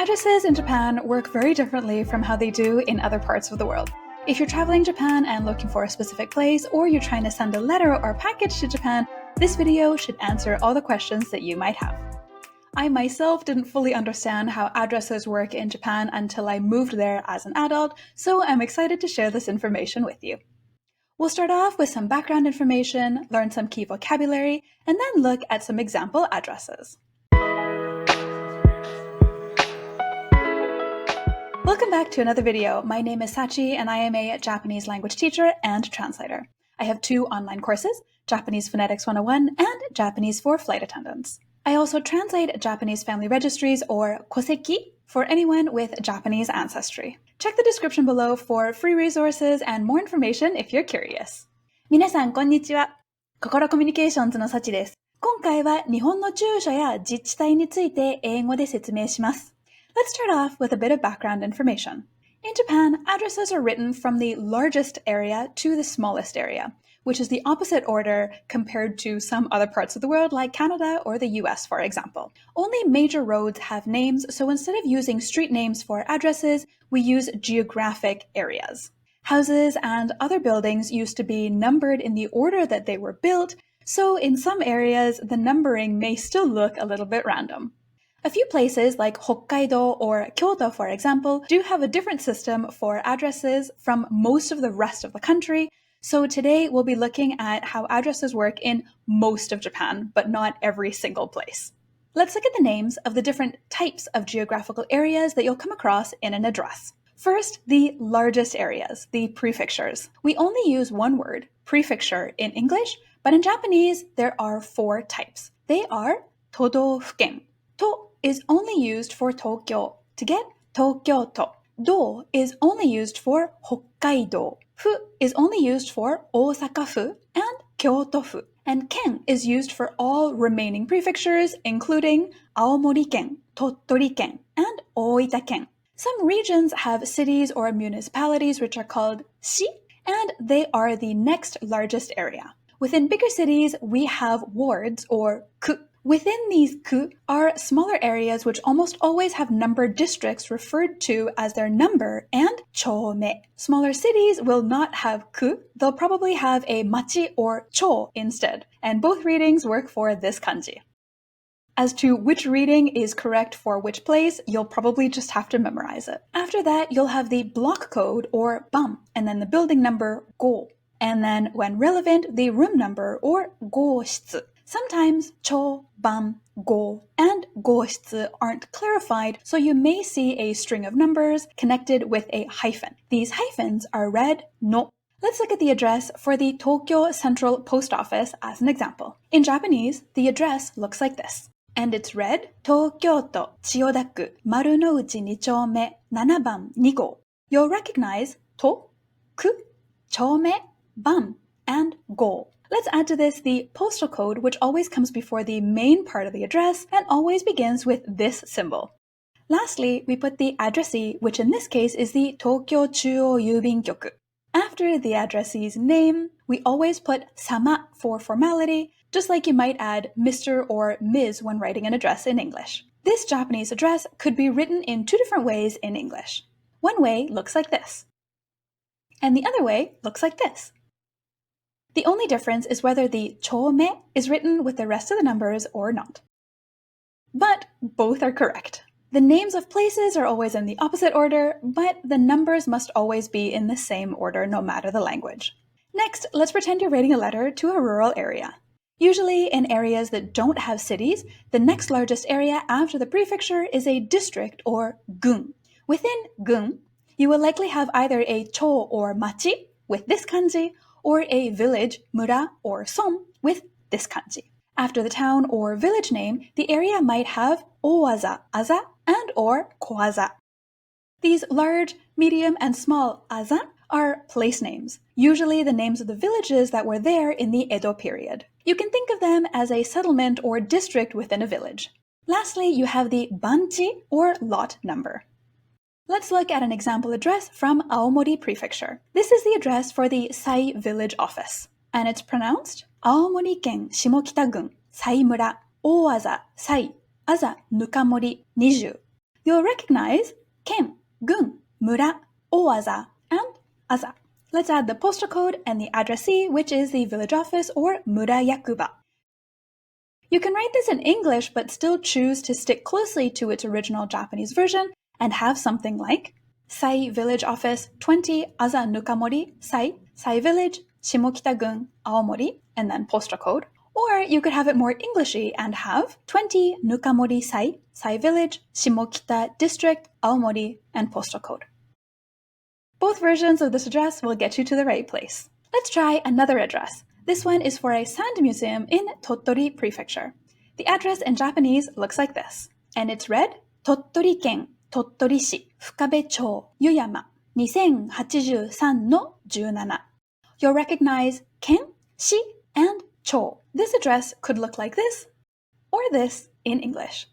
Addresses in Japan work very differently from how they do in other parts of the world. If you're traveling Japan and looking for a specific place, or you're trying to send a letter or package to Japan, this video should answer all the questions that you might have. I myself didn't fully understand how addresses work in Japan until I moved there as an adult, so I'm excited to share this information with you. We'll start off with some background information, learn some key vocabulary, and then look at some example addresses. Welcome back to another video. My name is Sachi and I am a Japanese language teacher and translator. I have two online courses, Japanese Phonetics 101 and Japanese for Flight Attendants. I also translate Japanese family registries or koseki for anyone with Japanese ancestry. Check the description below for free resources and more information if you're curious. 皆さんこんにちは。心コミュニケーションズのサチです。今回は日本の住所や自治体について英語で説明します。Let's start off with a bit of background information. In Japan, addresses are written from the largest area to the smallest area, which is the opposite order compared to some other parts of the world like Canada or the US, for example. Only major roads have names, so instead of using street names for addresses, we use geographic areas. Houses and other buildings used to be numbered in the order that they were built, so in some areas, the numbering may still look a little bit random. A few places like Hokkaido or Kyoto, for example, do have a different system for addresses from most of the rest of the country, so today we'll be looking at how addresses work in most of Japan, but not every single place. Let's look at the names of the different types of geographical areas that you'll come across in an address. First, the largest areas, the prefectures. We only use one word, prefecture, in English, but in Japanese, there are four types. They are todofuken. To is only used for Tokyo to get Tokyoto. Do is only used for Hokkaido. Fu is only used for Osaka-fu and Kyoto-fu. And ken is used for all remaining prefectures, including Aomori-ken, Tottori-ken, and Oita-ken. Some regions have cities or municipalities which are called shi, and they are the next largest area. Within bigger cities, we have wards or ku. Within these ku are smaller areas which almost always have numbered districts referred to as their number and chome. Smaller cities will not have ku, they'll probably have a machi or cho instead, and both readings work for this kanji. As to which reading is correct for which place, you'll probably just have to memorize it. After that, you'll have the block code or ban, and then the building number go, and then when relevant, the room number or go-shitsu. Sometimes cho, ban, go, and go-shitsu aren't clarified, so you may see a string of numbers connected with a hyphen. These hyphens are read no. Let's look at the address for the Tokyo Central Post Office as an example. In Japanese, the address looks like this, and it's read Tokyoto Chiyoda-ku Marunouchi 2丁目7番2号. You'll recognize to, ku, chome, ban, and go. Let's add to this the postal code, which always comes before the main part of the address and always begins with this symbol. Lastly, we put the addressee, which in this case is the Tokyo Chuo Yubin Kyoku. After the addressee's name, we always put sama for formality, just like you might add Mr. or Ms. when writing an address in English. This Japanese address could be written in two different ways in English. One way looks like this, and the other way looks like this. The only difference is whether the chome is written with the rest of the numbers or not. But both are correct. The names of places are always in the opposite order, but the numbers must always be in the same order no matter the language. Next, let's pretend you're writing a letter to a rural area. Usually in areas that don't have cities, the next largest area after the prefecture is a district or gun. Within gun, you will likely have either a cho or machi with this kanji, or a village, mura, or son, with this kanji. After the town or village name, the area might have owaza, aza, and or koaza. These large, medium, and small aza are place names, usually the names of the villages that were there in the Edo period. You can think of them as a settlement or district within a village. Lastly, you have the banchi, or lot number. Let's look at an example address from Aomori Prefecture. This is the address for the Sai Village office, and it's pronounced Aomori-ken Shimokita-gun, Sai-mura, Owaza, Sai, Aza, Nukamori, 20. you'll recognize 県、郡、村, 大字, and あざ. Let's add the postal code and the addressee, which is the village office or 村役場. You can write this in English but still choose to stick closely to its original Japanese version and have something like Sai Village Office 20 Aza Nukamori, Sai Village, Shimokita-gun, Aomori, and then postal code. Or you could have it more Englishy and have 20 Nukamori Sai Village, Shimokita District, Aomori, and postal code. Both versions of this address will get you to the right place. Let's try another address. This one is for a sand museum in Tottori Prefecture. The address in Japanese looks like this, and it's read Tottori Ken, Tottori Shi, Fukabe Chou, Yuyama, 2083-17. You'll recognize Ken, Shi, and Chou. This address could look like this, or this in English.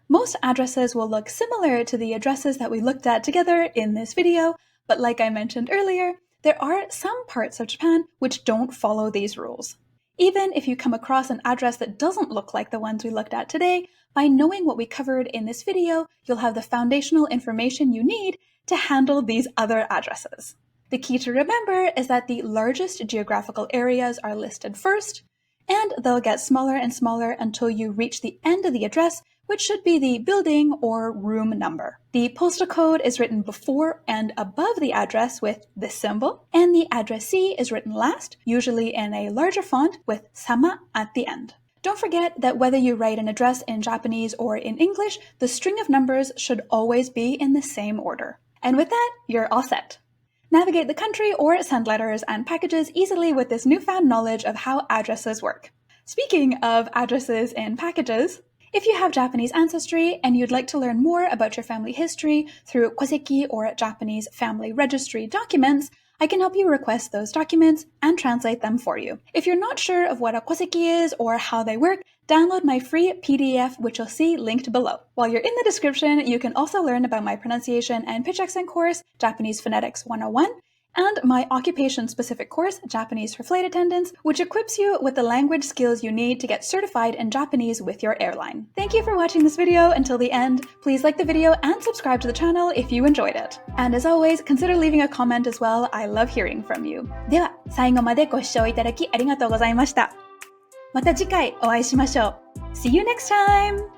Most addresses will look similar to the addresses that we looked at together in this video, but like I mentioned earlier, there are some parts of Japan which don't follow these rules. Even if you come across an address that doesn't look like the ones we looked at today, by knowing what we covered in this video, you'll have the foundational information you need to handle these other addresses. The key to remember is that the largest geographical areas are listed first, and they'll get smaller and smaller until you reach the end of the address, which should be the building or room number. The postal code is written before and above the address with this symbol, and the addressee is written last, usually in a larger font with sama at the end. Don't forget that whether you write an address in Japanese or in English, the string of numbers should always be in the same order. And with that, you're all set. Navigate the country or send letters and packages easily with this newfound knowledge of how addresses work. Speaking of addresses and packages, if you have Japanese ancestry and you'd like to learn more about your family history through koseki or Japanese family registry documents, I can help you request those documents and translate them for you. If you're not sure of what a koseki is or how they work, download my free PDF, which you'll see linked below. While you're in the description, you can also learn about my pronunciation and pitch accent course, Japanese Phonetics 101, and my occupation-specific course, Japanese for Flight Attendants, which equips you with the language skills you need to get certified in Japanese with your airline. Thank you for watching this video until the end. Please like the video and subscribe to the channel if you enjoyed it. And as always, consider leaving a comment as well. I love hearing from you. では、最後までご視聴いただきありがとうございました。また次回お会いしましょう。See you next time!